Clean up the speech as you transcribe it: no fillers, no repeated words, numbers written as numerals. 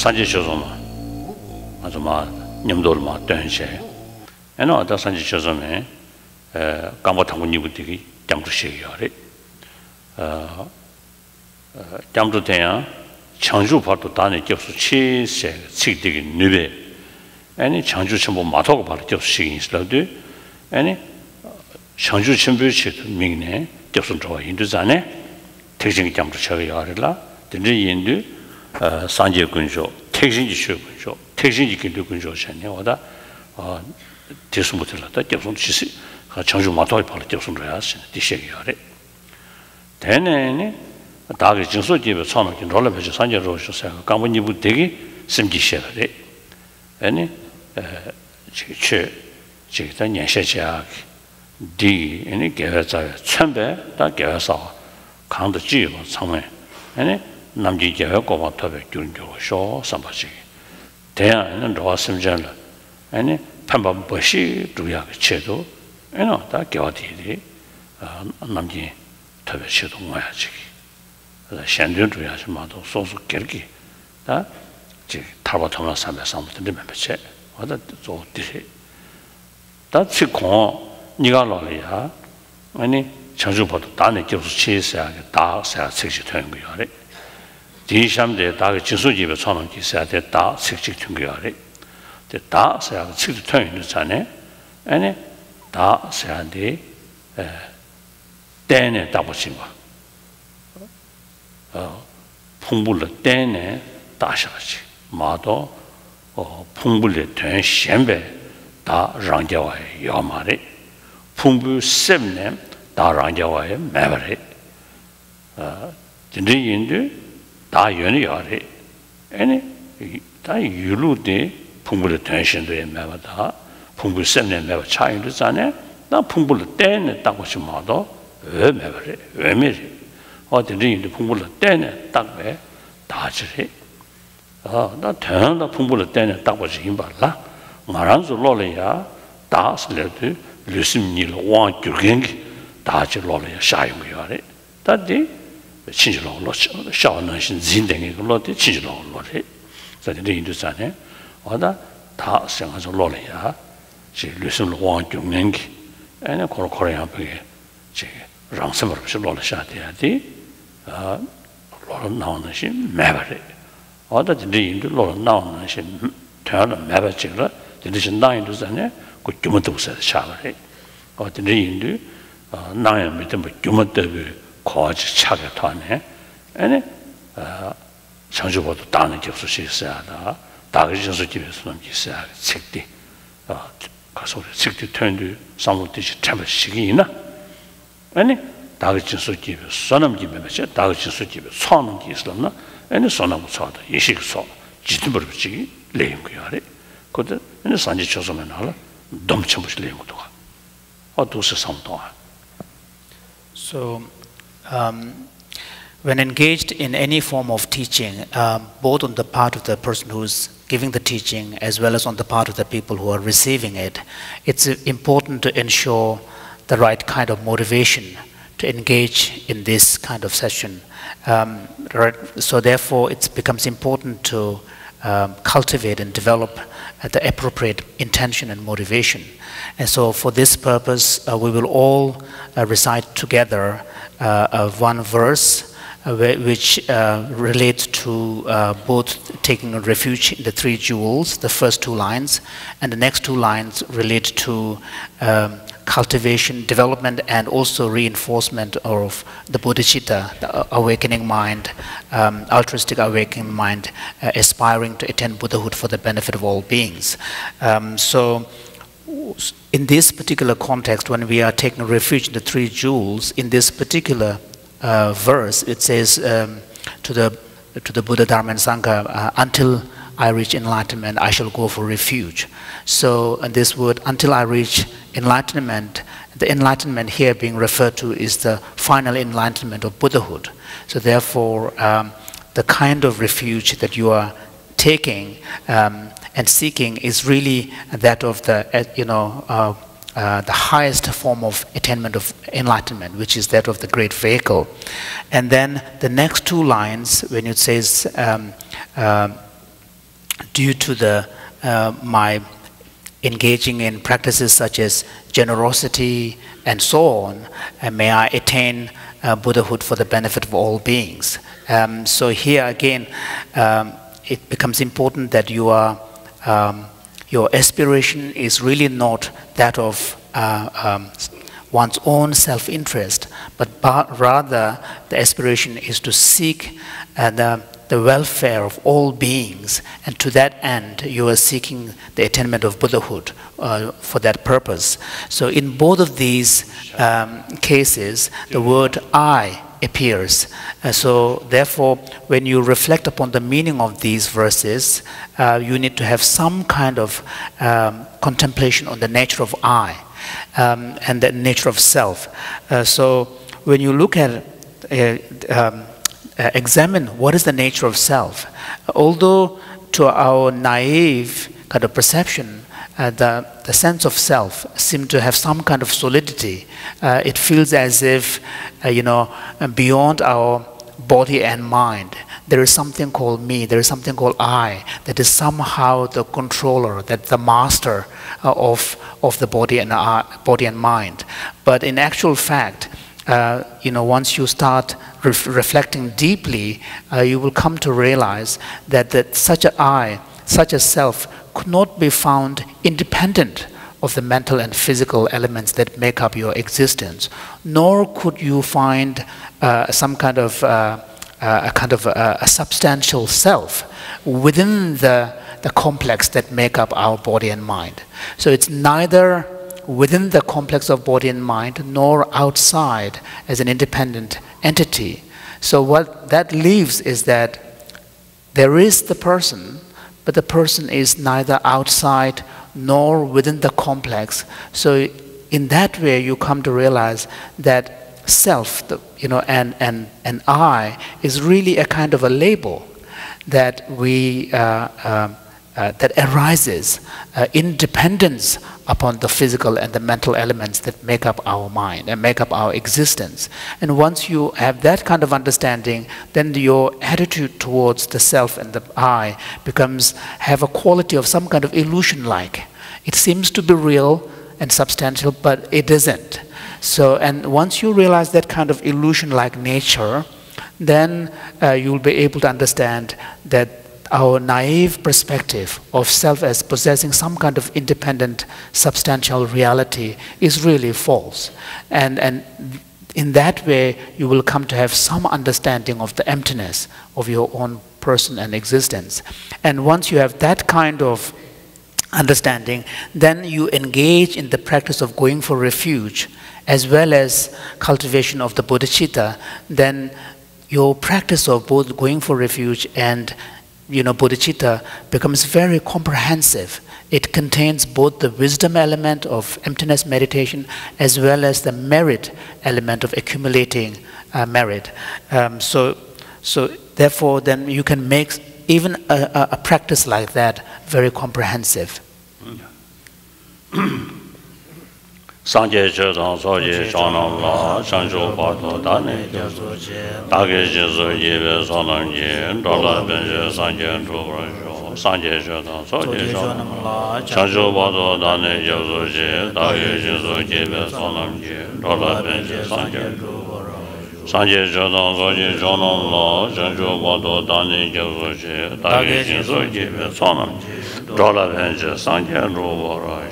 산지 쇼소마 아주 막 념도를 막 던셔 애는 어떤 산지 쇼소네 강보 당군이부터기 장주시여래 장주대야 창주파도 단에 접수 치세 치되게 누베 아니 창주 전부 마토고 바로 접수식이 있어도 아니 창주 전부치 명네 접수 좋아 인도자네 택신이 장주 처리하리라 된지 인도 산지 군조 택신지 쇼군조 택신지 길도 군조 전에 와다 대수부터라다 접수 치시 창주 마토고 바로 접수 줘야 디시여래 대내네 다게 진소집에 처음에 roller베지 산재로 오셔서 강원이부 되게 심기셔래 아니 제가 년세자 디 아니 개회자 천배 다 개회사 강도 지고 상회 아니 남지 개회 고바特别 준조 쇼 삼바지 대안은 로았음전 아니 판반 버시 주야 체도 아니 다 개화디디 남지 特别 체도 뭐야지现在主要是嘛都说是给给，啊，这他把他们330的里面不切，我的做的些，但去看你讲老了呀，你长寿跑到大呢就是70个大360吨个样的，第三的大概90几个创能机3的大60吨个样的，这大360吨的产呢，呢大3的单呢大不行吧。 풍불의 때에 다셔지 마도 풍불의 된 현배 다 랑자와의 야마리 풍불 셈네 다 랑자와의 매바리 진리인도 다 연이야리 아니 다 유루데 풍불의 된 현도의 매바다 풍불 셈네 매바 차이도 자네 나 풍불의 때에 따고시 마도 왜 매바리 왜 매리 어디는 풍불을 때네 딱배 다지리 나 태어나 풍불을 때네 딱고 지금 봐라 말한서 로래야 다스래도 르심니를 왕 줄겐기 다지 로래야 샤용이야래 다디 친지로 로치 샤오는 신 진댕이 로디 친지로 로래 자들이 인도산에 어다 다 생각해서 로래야 지 르심을 왕 줄겐기 애네 코로코리아 베게 지 랑섬을 로래 샤디야디 로런 나오는 시 매버리 어디 인도 로런 나오는 시 태어난 매버지라 진짜 나인도 전에 그 주문도 없어 샤버리 어디 인도 나야 밑에 뭐 주문도 거지 차게 타네 아니 창조보도 다는 게 없을 수 있어야다 다그 진수 집에서 넘기셔야 책디 가서 책디 턴도 상무듯이 참 시기나 아니 다그친 수집에 선남집에 맞죠? 다그친 수집에 선는 게 있었나? 아니 선나무 사다 예식소 지도버지 레임고야래. 그때 아니 산지 쳐서면 알아. 넘쳐버지 레임고도 가. 어두스 상도아. So when engaged in any form of teaching, both on the part of the person who's giving the teaching as well as on the part of the people who are receiving it, it's important to ensure the right kind of motivation to engage in this kind of session. So therefore it becomes important to cultivate and develop the appropriate intention and motivation. And so for this purpose, we will all recite together one verse which relates to both taking refuge in the 3 jewels, the first 2 lines, and the next 2 lines relate to cultivation, development, and also reinforcement of the bodhicitta, the awakening mind, altruistic awakening mind, aspiring to attain Buddhahood for the benefit of all beings. So in this particular context, when we are taking refuge in the 3 jewels, in this particular verse, it says to the Buddha, Dharma, and Sangha, until I reach enlightenment, I shall go for refuge. So this word, until I reach enlightenment, the enlightenment here being referred to is the final enlightenment of Buddhahood. So therefore, the kind of refuge that you are taking and seeking is really that of the, the highest form of attainment of enlightenment, which is that of the great vehicle. And then the next 2 lines, when it says, due to my engaging in practices such as generosity and so on, may I attain Buddhahood for the benefit of all beings. So here again, it becomes important that your aspiration is really not that of one's own self-interest, but rather the aspiration is to seek the welfare of all beings, and to that end you are seeking the attainment of Buddhahood for that purpose. So in both of these cases, the word I appears. So therefore, when you reflect upon the meaning of these verses, you need to have some kind of contemplation on the nature of I and the nature of self. So when you look at examine what is the nature of self, although to our naive kind of perception, the sense of self seems to have some kind of solidity. It feels as if, beyond our body and mind, there is something called me, there is something called I, that is somehow the controller, that the master of the body and mind. But in actual fact, once you start reflecting deeply, you will come to realize that such an I, such a self, could not be found independent of the mental and physical elements that make up your existence, nor could you find some kind of a substantial self within the complex that make up our body and mind. So it's neither within the complex of body and mind, nor outside as an independent entity. So what that leaves is that there is the person, but the person is neither outside nor within the complex. So in that way, you come to realize that self, and I is really a kind of a label that that arises in dependence upon the physical and the mental elements that make up our mind and make up our existence. And once you have that kind of understanding, then your attitude towards the self and the I have a quality of some kind of illusion-like. It seems to be real and substantial, but it isn't. So, and once you realize that kind of illusion-like nature, then you'll be able to understand that our naive perspective of self as possessing some kind of independent, substantial reality is really false. And in that way, you will come to have some understanding of the emptiness of your own person and existence. And once you have that kind of understanding, then you engage in the practice of going for refuge, as well as cultivation of the bodhicitta. Then your practice of both going for refuge and bodhicitta becomes very comprehensive. It contains both the wisdom element of emptiness meditation as well as the merit element of accumulating merit. So therefore, then you can make even a practice like that very comprehensive. Sanje Chetan Soje Chanam La Chanjo Pato Dane Dage Jesu Yebe Sonam Ye Dola Benje Sanje Trubra Sanje Chetan Soje Chanam La Chanjo Pato Dane Jesu Je Dage Jesu Yebe Sonam Ye Dola Benje Sanje Trubra Sanje Chetan Soje Chanam La Chanjo Pato Dane Jesu Je Dage Jesu Yebe Sonam Ye Dola Benje Sanje Trubra